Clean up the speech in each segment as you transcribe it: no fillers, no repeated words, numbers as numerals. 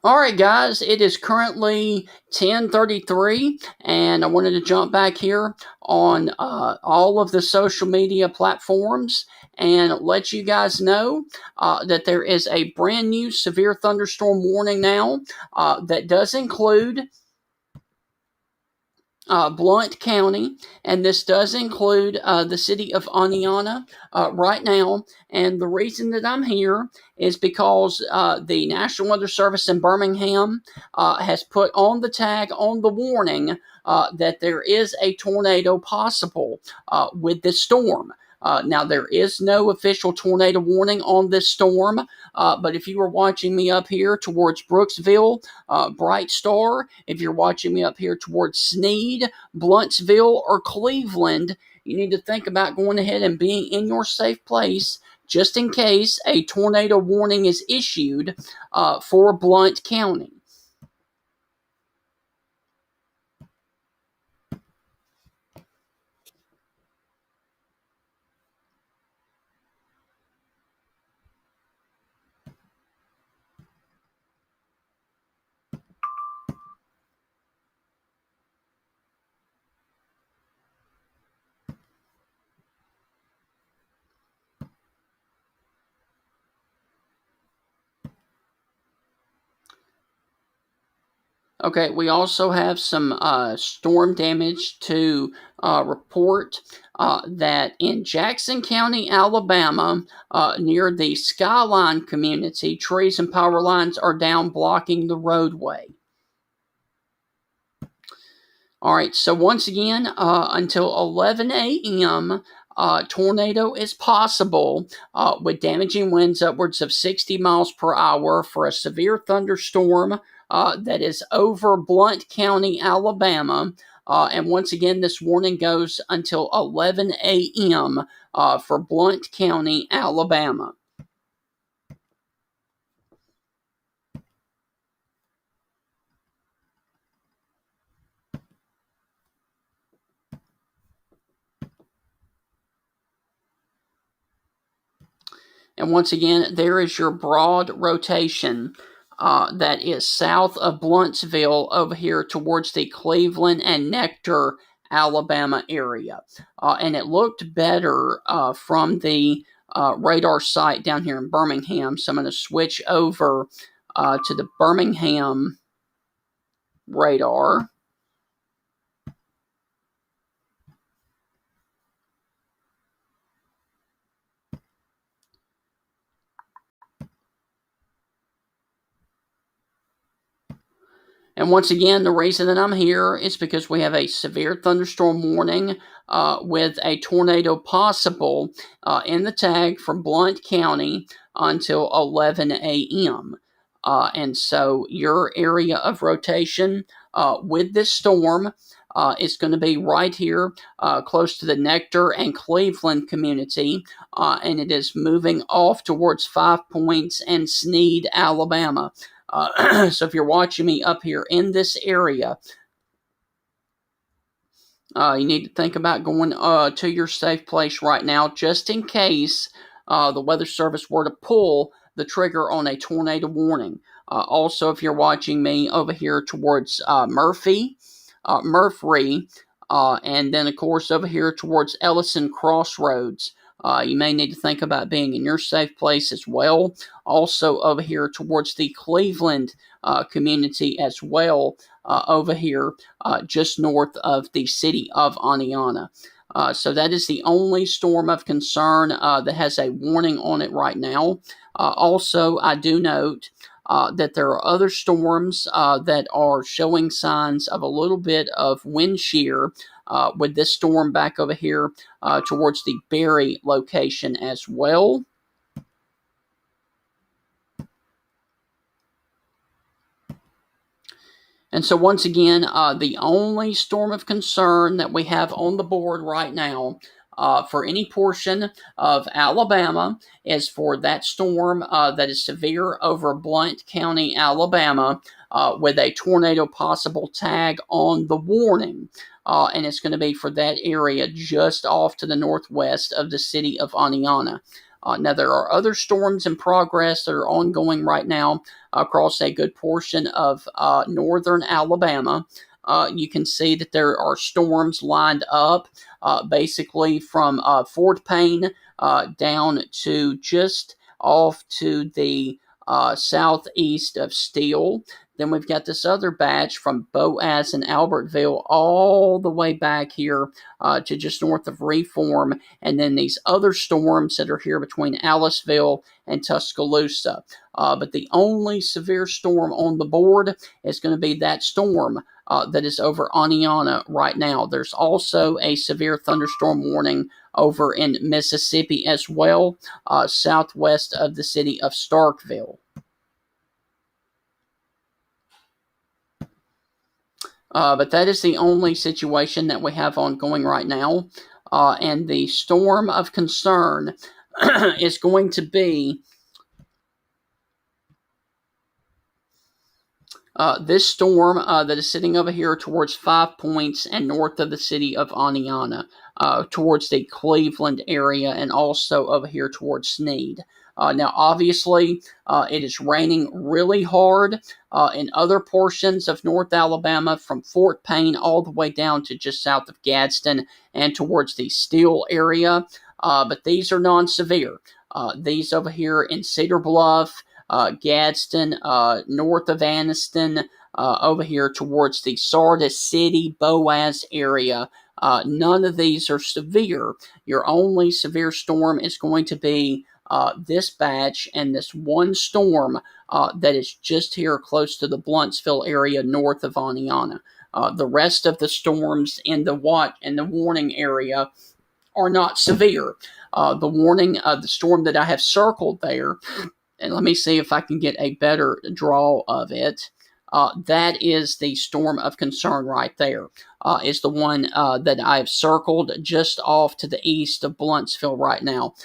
All right, guys, it is currently 10:33, and I wanted to jump back here on all of the social media platforms and let you guys know that there is a brand new severe thunderstorm warning now that does include Blount County, and this does include the city of Aniana right now. And the reason that I'm here is because the National Weather Service in Birmingham has put on the tag on the warning that there is a tornado possible with this storm. Now, there is no official tornado warning on this storm, but if you were watching me up here towards Brooksville, Bright Star, if you're watching me up here towards Sneed, Blountsville, or Cleveland, you need to think about going ahead and being in your safe place just in case a tornado warning is issued for Blount County. Okay, we also have some storm damage to report that in Jackson County, Alabama, near the Skyline community, trees and power lines are down, blocking the roadway. All right, so once again, until 11 a.m., tornado is possible with damaging winds upwards of 60 miles per hour for a severe thunderstorm that is over Blount County, Alabama. And once again, this warning goes until 11 a.m. For Blount County, Alabama. And once again, there is your broad rotation that is south of Blountsville over here towards the Cleveland and Nectar, Alabama area. And it looked better from the radar site down here in Birmingham. So I'm going to switch over to the Birmingham radar. And once again, the reason that I'm here is because we have a severe thunderstorm warning with a tornado possible in the tag for Blount County until 11 a.m. And so your area of rotation with this storm is going to be right here close to the Nectar and Cleveland community, and it is moving off towards 5 Points and Sneed, Alabama. So if you're watching me up here in this area, you need to think about going to your safe place right now, just in case the Weather Service were to pull the trigger on a tornado warning. Also, if you're watching me over here towards Murphy, and then of course over here towards Ellison Crossroads, you may need to think about being in your safe place as well. Also over here towards the Cleveland community as well, over here just north of the city of Aniana. So that is the only storm of concern that has a warning on it right now. Also, I do note that there are other storms that are showing signs of a little bit of wind shear with this storm back over here towards the Berry location as well. And so once again, the only storm of concern that we have on the board right now for any portion of Alabama is for that storm that is severe over Blount County, Alabama, with a tornado possible tag on the warning. And it's going to be for that area just off to the northwest of the city of Aniana. Now, there are other storms in progress that are ongoing right now across a good portion of northern Alabama. You can see that there are storms lined up basically from Fort Payne down to just off to the southeast of Steele. Then we've got this other batch from Boaz and Albertville all the way back here to just north of Reform. And then these other storms that are here between Aliceville and Tuscaloosa. But the only severe storm on the board is going to be that storm that is over Aniana right now. There's also a severe thunderstorm warning over in Mississippi as well, southwest of the city of Starkville. But that is the only situation that we have ongoing right now. And the storm of concern is going to be this storm that is sitting over here towards 5 Points and north of the city of Aniana, towards the Cleveland area, and also over here towards Sneed. Now, obviously, it is raining really hard in other portions of North Alabama, from Fort Payne all the way down to just south of Gadsden and towards the Steele area. But these are non-severe. These over here in Cedar Bluff, Gadsden, north of Anniston, over here towards the Sardis City, Boaz area. None of these are severe. Your only severe storm is going to be this batch and this one storm that is just here close to the Blountsville area north of Aniana. The rest of the storms in the warning area are not severe. The storm that I have circled there, and let me see if I can get a better draw of it. That is the storm of concern right there. Is the one that I've circled just off to the east of Blountsville right now.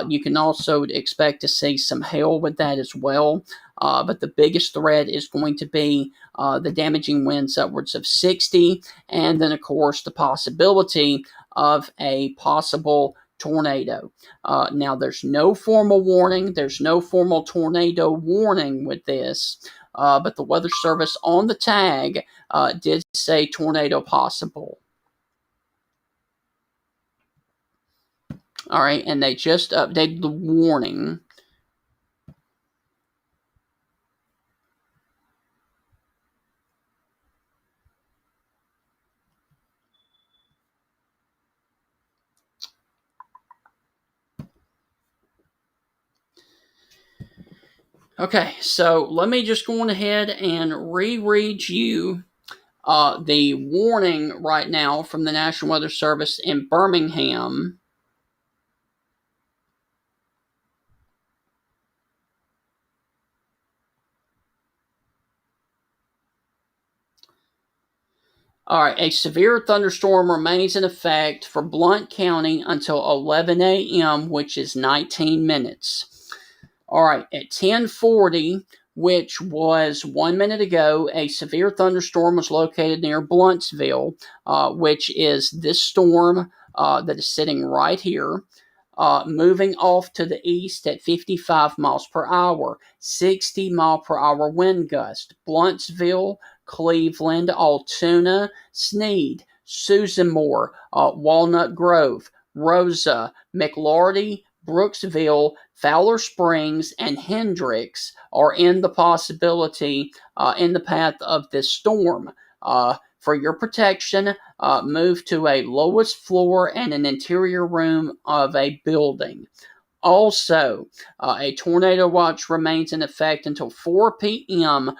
You can also expect to see some hail with that as well. But the biggest threat is going to be the damaging winds upwards of 60, and then, of course, the possibility of a possible tornado. Now, there's no formal warning. There's no formal tornado warning with this. But the Weather Service on the tag did say tornado possible. All right, and they just updated the warning. Okay, so let me just go on ahead and reread you the warning right now from the National Weather Service in Birmingham. All right, a severe thunderstorm remains in effect for Blount County until 11 a.m., which is 19 minutes. All right, at 10:40, which was 1 minute ago, a severe thunderstorm was located near Blountsville, which is this storm that is sitting right here, moving off to the east at 55 miles per hour, 60 mile per hour wind gust. Blountsville, Cleveland, Altoona, Sneed, Susanmore, Walnut Grove, Rosa, McLarty, Brooksville, Fowler Springs, and Hendricks are in the possibility in the path of this storm. For your protection, move to a lowest floor and an interior room of a building. Also, a tornado watch remains in effect until 4 p.m.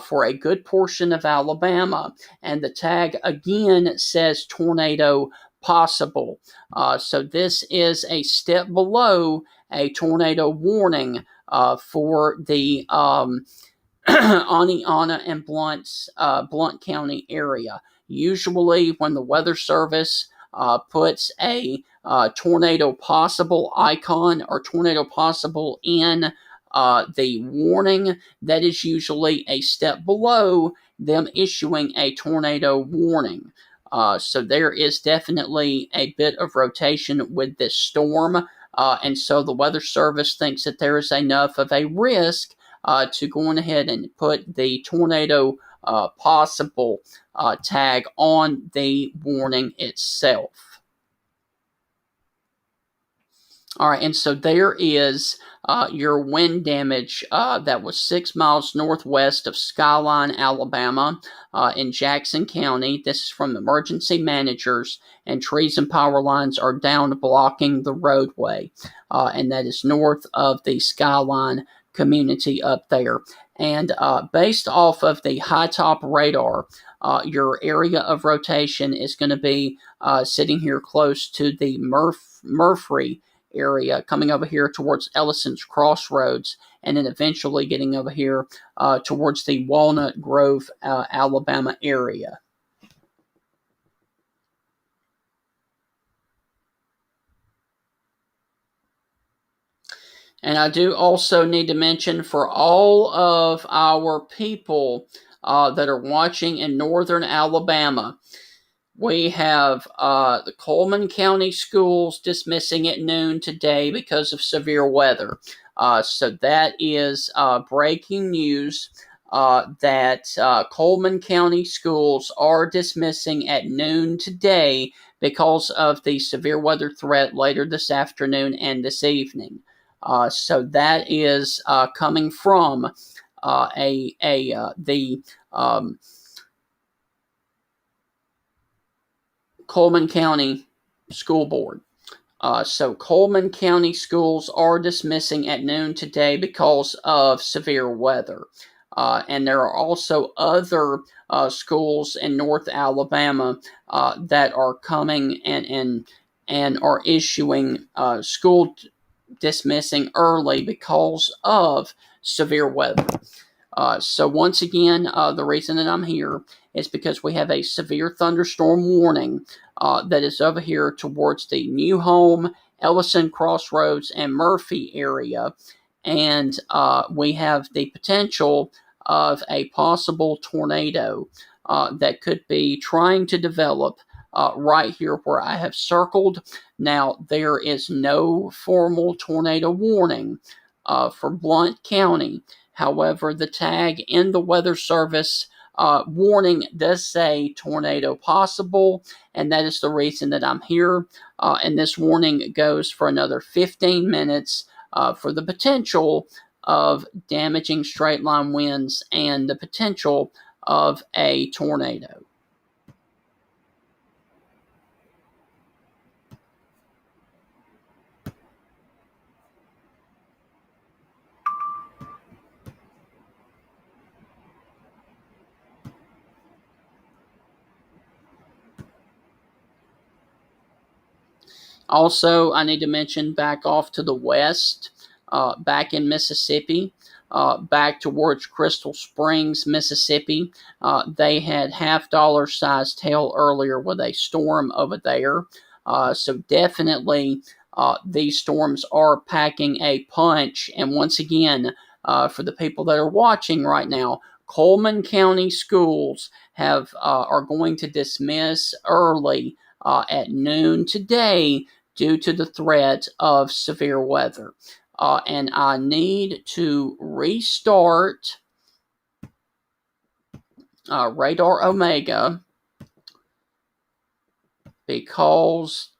For a good portion of Alabama, and the tag again says tornado possible. So this is a step below a tornado warning for the Aniana and Blount County area. Usually, when the Weather Service puts a tornado possible icon or tornado possible in the warning, that is usually a step below them issuing a tornado warning. So there is definitely a bit of rotation with this storm. And so the Weather Service thinks that there is enough of a risk to going ahead and put the tornado possible tag on the warning itself. All right, and so there is your wind damage that was 6 miles northwest of Skyline, Alabama, in Jackson County. This is from the emergency managers, and trees and power lines are down blocking the roadway, and that is north of the Skyline community up there. And based off of the high top radar, your area of rotation is going to be sitting here close to the Murphy area, coming over here towards Ellison's Crossroads, and then eventually getting over here towards the Walnut Grove, Alabama area. And I do also need to mention for all of our people that are watching in northern Alabama, we have the Coleman County schools dismissing at noon today because of severe weather. So that is breaking news that Coleman County schools are dismissing at noon today because of the severe weather threat later this afternoon and this evening. So that is coming from the Coleman County School Board. So Coleman County schools are dismissing at noon today because of severe weather. And there are also other schools in North Alabama that are coming and are issuing school dismissing early because of severe weather. So once again, the reason that I'm here is because we have a severe thunderstorm warning that is over here towards the New Home, Ellison Crossroads, and Murphy area. And we have the potential of a possible tornado that could be trying to develop right here where I have circled. Now, there is no formal tornado warning for Blount County. However, the tag in the Weather Service warning does say tornado possible, and that is the reason that I'm here. And this warning goes for another 15 minutes for the potential of damaging straight line winds and the potential of a tornado. Also, I need to mention back off to the west, back in Mississippi, back towards Crystal Springs, Mississippi. They had $half sized hail earlier with a storm over there. So definitely these storms are packing a punch. And once again, for the people that are watching right now, Coleman County schools are going to dismiss early at noon today due to the threat of severe weather. And I need to restart Radar Omega because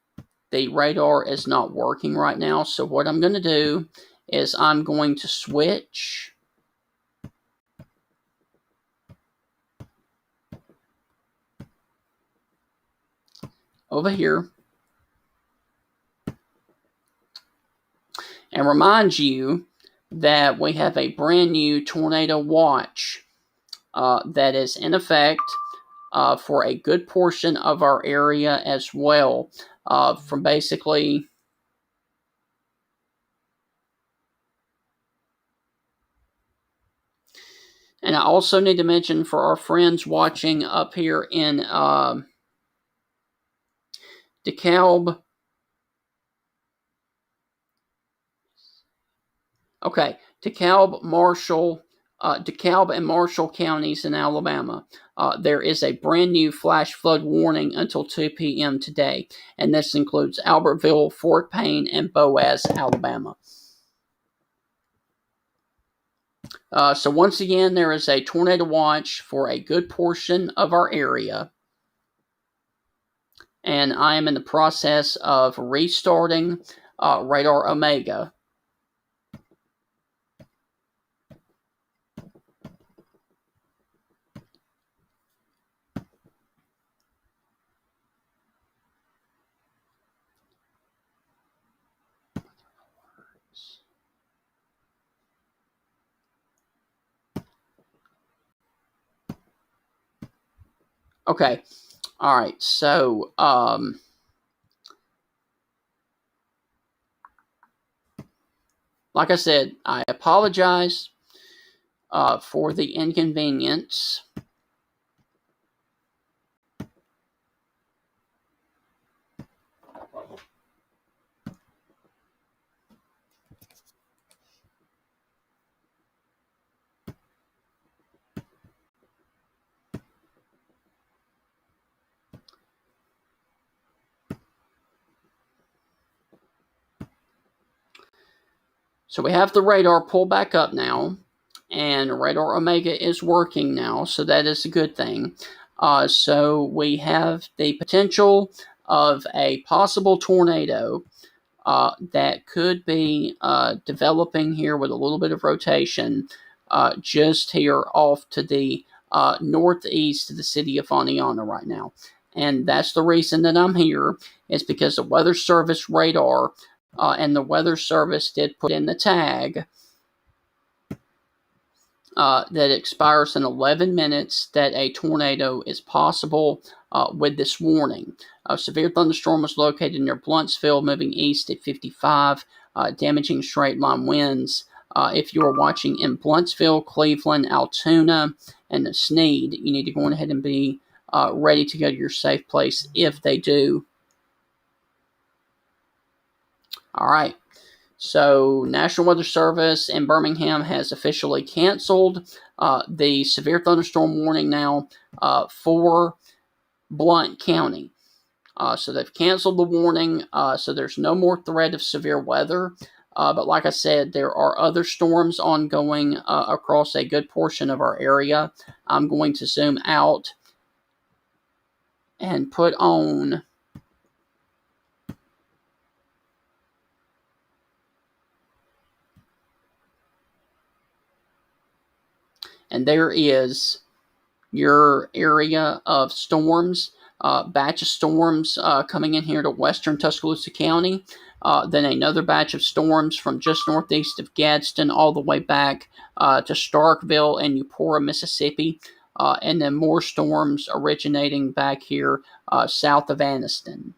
the radar is not working right now. So what I'm going to do is I'm going to switch over here and remind you that we have a brand new tornado watch that is in effect for a good portion of our area as well, from basically and I also need to mention for our friends watching up here in Dekalb. Okay, Dekalb, Marshall, DeKalb and Marshall counties in Alabama. There is a brand new flash flood warning until 2 p.m. today, and this includes Albertville, Fort Payne, and Boaz, Alabama. So once again, there is a tornado watch for a good portion of our area, and I am in the process of restarting Radar Omega. Okay, all right, so like I said, I apologize for the inconvenience. So we have the radar pulled back up now, and Radar Omega is working now, so that is a good thing. So we have the potential of a possible tornado that could be developing here with a little bit of rotation just here off to the northeast of the city of Aniana right now. And that's the reason that I'm here, is because the Weather Service radar and the Weather Service did put in the tag that expires in 11 minutes that a tornado is possible with this warning. A severe thunderstorm was located near Blountsville, moving east at 55, damaging straight line winds. If you are watching in Blountsville, Cleveland, Altoona, and Sneed, you need to go ahead and be ready to go to your safe place if they do. All right. So, National Weather Service in Birmingham has officially canceled the severe thunderstorm warning now for Blount County. So they've canceled the warning, so there's no more threat of severe weather. But like I said, there are other storms ongoing across a good portion of our area. I'm going to zoom out and put on and there is your area of storms, batch of storms coming in here to western Tuscaloosa County, then another batch of storms from just northeast of Gadsden all the way back to Starkville and Eupora, Mississippi, and then more storms originating back here south of Anniston.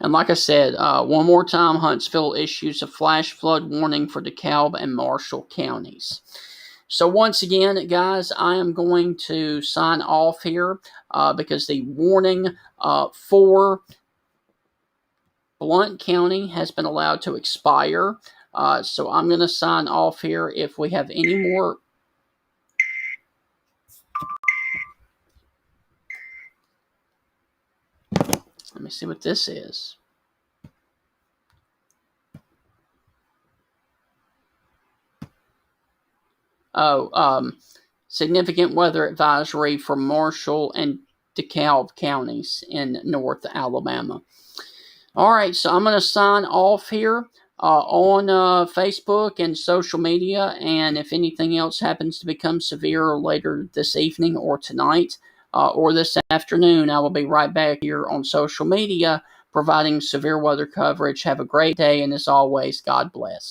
And like I said, one more time, Huntsville issues a flash flood warning for DeKalb and Marshall counties. So once again, guys, I am going to sign off here because the warning for Blount County has been allowed to expire. So I'm going to sign off here. If we have any more... Let me see what this is. Significant weather advisory for Marshall and DeKalb counties in North Alabama. All right, so I'm going to sign off here on Facebook and social media, and if anything else happens to become severe later this evening or tonight or this afternoon, I will be right back here on social media providing severe weather coverage. Have a great day, and as always, God bless.